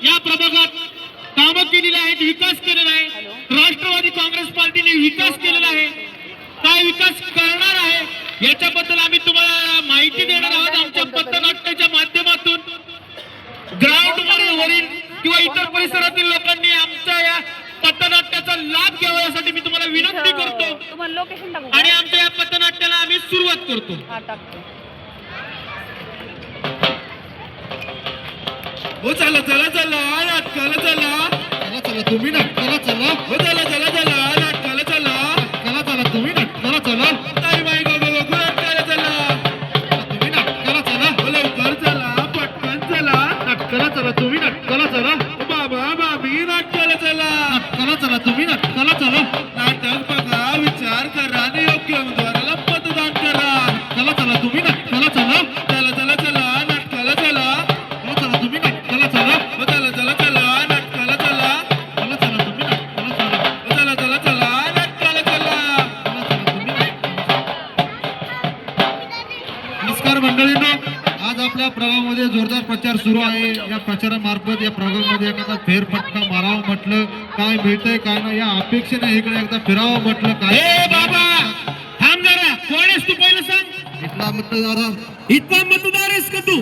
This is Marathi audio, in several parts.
या प्रभागात कामं केलेली आहेत, विकास केलेला आहे. राष्ट्रवादी काँग्रेस पार्टीने विकास केलेला आहे. काय विकास करणार आहे याच्याबद्दल आम्ही तुम्हाला माहिती देणार आहोत. आमच्या पथनाट्याच्या माध्यमातून ग्राउंड वरील किंवा इतर परिसरातील लोकांनी आमच्या या पथनाट्याचा लाभ घ्यावा यासाठी मी तुम्हाला विनंती करतो आणि आमच्या या पथनाट्याला आम्ही सुरुवात करतो. हो चला चला चला नाटकाला चला चला चला तुम्ही नाटकाला चला. हो चला चला चला नाटकाला चला चला चला तुम्ही नाटकाला चला. ताई बाई गो गो गो नाटकाला चला तुम्ही नाटकाला चला. हो लवकर चला पटकन चला नाटकाला चला तुम्ही नाटकाला चला. हो बाबा मामी नाटकाला चला नाटकाला चला तुम्ही नाटकाला चला. नाटक बघा विचार करा आणि योग्य उमेदवाराला मतदान करा. चला चला तुम्ही नाटकाला चला. चला चला चला नाटकाला चला चला चला तुम्ही नाटकाला चला. हो चला चला चला नाटकाला चला चला चला तुम्ही नाटकाला चला. हो चला चला चला नाटकाला चला. चला चला तुम्ही नाटकाला चला. नमस्कार मंडळींनो, आज आपल्या प्रभागामध्ये जोरदार प्रचार सुरू आहे. या प्रचारामार्फत या प्रभागामध्ये एखादा फेरफटका मारावं म्हटलं, काय मिळतंय काय नाही या अपेक्षेने इकडे एकदा फिरावं म्हटलं काय. ए बाबा थांब जरा, कोण आहेस तू पहिलं सांग. इथला मतदार इथला मतदार आहेस का तू?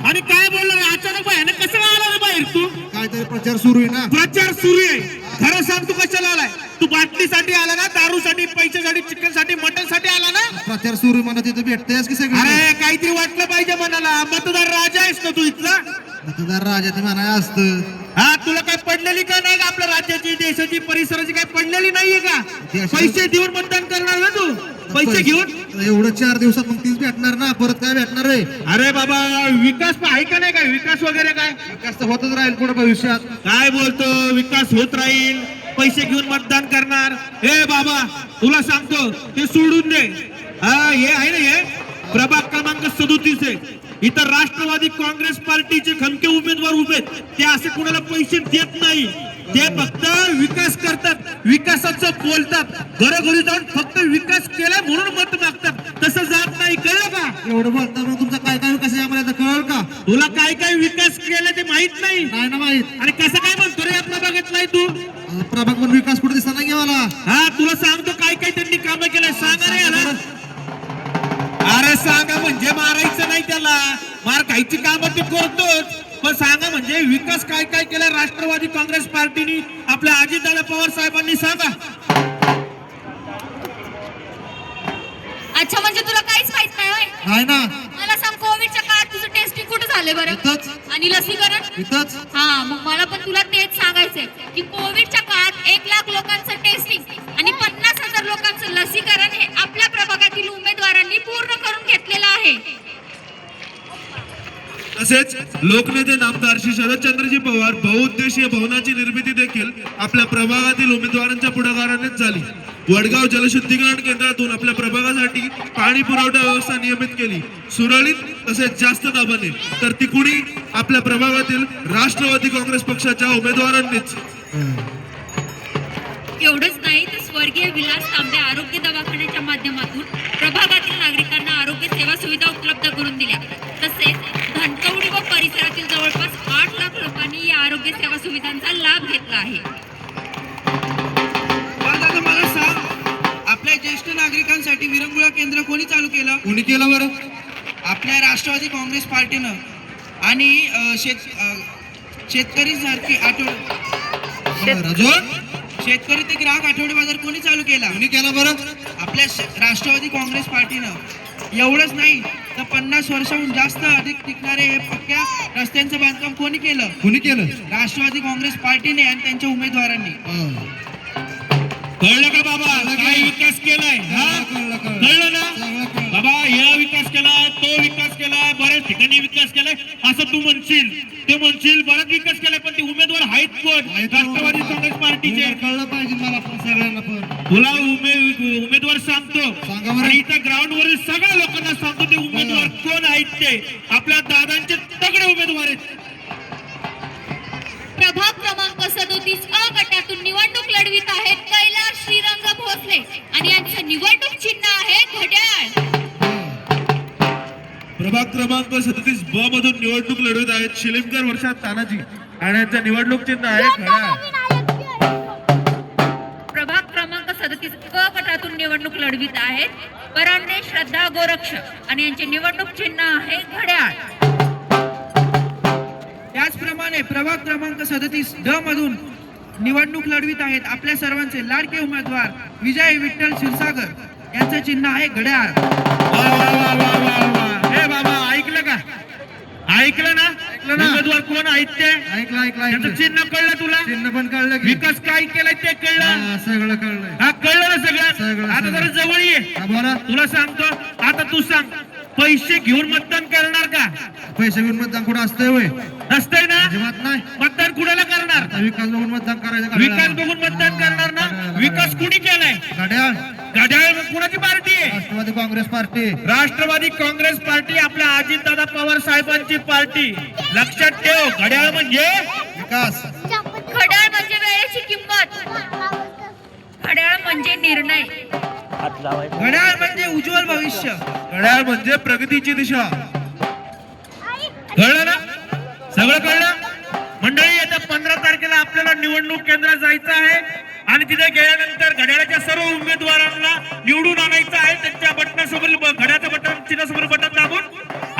आणि काय बोलला रे अचानक बाहेर कसं आला रे बाहेर तू? काहीतरी प्रचार सुरू आहे ना. प्रचार सुरू आहे. खरं सांग तू कशाला आलाय? तू बाटलीसाठी आला ना, दारूसाठी, पैशासाठी, चिकनसाठी, मटनसाठी आला ना? प्रचार सुरू आहे म्हणा, तिथे भेटतेस की सगळं. अरे काहीतरी वाटलं पाहिजे मनाला. मतदार राजा आहेस ना तू इथला? मतदार राजा ते म्हणाय असतं. हा तुला काय पडलेली का नाही का आपल्या राज्याची, देशाची, परिसराची काय पडलेली नाहीये का? पैसे देऊन मतदान करणार ना तू? पैसे घेऊन एवढं 4 दिवसात मग तीच भेटणार ना, परत काय भेटणार आहे? अरे बाबा विकास आहे का नाही? काय विकास वगैरे काय विकास तर होतच राहील पुढे भविष्यात. काय बोलतो? विकास होत राहील, पैसे घेऊन मतदान करणार. हे बाबा तुला सांगतो ते सोडून दे. हा हे आहे ना, हे प्रभाग क्रमांक 37 आहे. इथं राष्ट्रवादी काँग्रेस पार्टीचे खमके उमेदवार उभे आहेत. ते असे कुणाला पैसे देत नाही, ते फक्त विकास करतात, विकासाचं बोलतात. घरोघरी जाऊन फक्त विकास केला म्हणून मत मागतात. तसं जात नाही, कळलं का? एवढं बोलता मग तुमचा काय काय विकास आहे आम्हाला कळलं का? तुला काय काय विकास केला ते माहित नाही नाही ना माहित. आणि कसं काय म्हणतो रे या प्रभागात नाही तू? प्रभाग पण विकास कुठे दिसत नाही मला. हा तुला सांगतो काय काय त्यांनी कामं केलं, सांगा रे याला. अरे सांगा म्हणजे मारायचं नाही त्याला, मार खायची कामं ते करतोच, पण सांगा म्हणजे विकास काय काय केला राष्ट्रवादी काँग्रेस पार्टीने, आपल्या अजितदादा पवार साहेबांनी, सांगा. अच्छा म्हणजे तुला काहीच माहित नाही होय? नाही ना. मला सांग, कोविडच्या काळात तुझं टेस्टिंग कुठे झाले बरं? इथंच. आणि लसीकरण? इथंच. हा मग मला पण तुला तेच सांगायचंय की कोविडच्या काळात 1 लाख लोकांचं टेस्टिंग आणि 50,000 लोकांचं लसीकरण हे आपल्या प्रभागातील उमेदवारांनी पूर्ण करून घेतलेलं आहे. तसेच लोकनेते नामदार श्री शरदचंद्रजी पवार बहुउद्देशीय भवनाची निर्मिती देखील आपल्या प्रभागातील उमेदवारांच्या पुढाकारानेच झाली. वडगाव जलशुद्धीकरण केंद्रातून आपल्या प्रभागासाठी पाणी पुरवठा व्यवस्था नियमित केली, सुरळीत तसेच जास्त दाबाने. तर ती कुणी आपल्या प्रभागातील राष्ट्रवादी काँग्रेस पक्षाच्या उमेदवारांनीच. एवढंच नाही तर स्वर्गीय विलास तांबे आरोग्य दवाखान्याच्या माध्यमातून प्रभागातील नागरिकांना आरोग्य सेवा सुविधा उपलब्ध करून दिल्या. तसेच धनकवडी व परिसरातील जवळपास 8 लाख लोकांनी या आरोग्य सेवा सुविधांचा लाभ घेतला आहे. दादा मला सांग, आपल्या ज्येष्ठ नागरिकांसाठी विरंगुळा केंद्र कोणी चालू केलं? कोणी केलं बरं? आपल्या राष्ट्रवादी काँग्रेस पार्टीनं. आणि शेतकरी सारखी शेतकरी ते ग्राहक आठवडे बाजार कोणी चालू केला? कोणी केलं बरं? आपल्या राष्ट्रवादी काँग्रेस पार्टीनं. एवढंच नाही तर 50 वर्षाहून जास्त अधिक टिकणारे हे पक्क्या रस्त्यांचं बांधकाम कोणी केलं? कोणी केलं? राष्ट्रवादी काँग्रेस पार्टीने आणि त्यांच्या उमेदवारांनी. कळलं का बाबा काय विकास केलाय? कळलं ना बाबा? या विकास केला, तो विकास केला, बऱ्याच ठिकाणी विकास केलाय असं तू म्हणशील, ते म्हणशील बराच विकास केलाय, पण ते उमेदवार आहेत कोण? राष्ट्रवादी काँग्रेस पार्टीचे. कळलं पाहिजे मला पण सगळ्यांना पण. तुला उमेदवार सांगतो, सांगा बरं. आणि इथं ग्राउंड वरील सगळ्या लोकांना सांगतो ते उमेदवार कोण आहेत. ते आपल्या दादांचे तगडे उमेदवार आहेत. प्रभाग क्रमांक 37 अ गटातून निवडणूक लढवित आहेत कैलास श्रीरंग भोसले आणि यांचं निवडणूक चिन्ह आहे घड्याळ. प्रभाग क्रमांक 37 ब मधून निवडणूक लढवत आहेत शिलिमकर वर्षा तानाजी आणि यांच्या निवडणूक चिन्ह आहे घड्याळ. प्रभाग क्रमांक 37 क गटातून निवडणूक लढवित आहेत परांडे श्रद्धा गोरक्ष आणि यांचे निवडणूक चिन्ह आहे घड्याळ. त्याचप्रमाणे प्रभाग क्रमांक 37 ड मधून निवडणूक लढवित आहेत आपल्या सर्वांचे लाडके उमेदवार विजय विठ्ठल क्षीरसागर यांचे चिन्ह आहे घड्याळ. वा वा वा वा वा वा. हे बाबा ऐकलं का? ऐकलं ना? ना. उमेदवार कोण आहेत ते? ऐकलं त्यांचं चिन्ह कळलं तुला? चिन्ह पण कळलं की विकास काय केलाय ते कळलं? हा, सगळं कळलंय. हा कळलं ना सगळं? सगळं, आता सगळं. जरा जवळ ये. हा, बोला. तुला सांगतो आता तू सांग पैसे घेऊन मतदान करणार का? पैसे घेऊन मतदान कुठं असतंय होय? नसतंय ना? अजिबात नाही. मतदान कुणाला करणार? आता विकास बघून मतदान करायचं. विकास बघून मतदान करणार ना? विकास कुणी केलाय? घड्याळ. घड्याळ कुणाची पार्टी आहे? राष्ट्रवादी काँग्रेस पार्टी. राष्ट्रवादी काँग्रेस पार्टी आपल्या अजितदादा पवार साहेबांची पार्टी. लक्षात ठेव घड्याळ म्हणजे विकास. घड्याळ म्हणजे वेळेची किंमत. घड्याळ म्हणजे निर्णय. घड्याळ म्हणजे उज्ज्वल भविष्य. घड्याळ म्हणजे प्रगतीची दिशा. कळलं ना? सगळं कळलं? मंडळी येत्या 15 तारखेला आपल्याला निवडणूक केंद्रात जायचं आहे आणि तिथे गेल्यानंतर घड्याळाच्या सर्व उमेदवारांना निवडून आणायचं आहे. त्यांच्या बटनासमोर घड्याचं बटन चिन्हासमोर बटन दाबून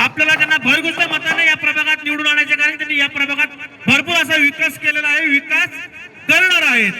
आपल्याला त्यांना भरघोस मताने या प्रभागात निवडून आणायचे कारण त्यांनी या प्रभागात भरपूर असा विकास केलेला आहे, विकास करणार आहेत.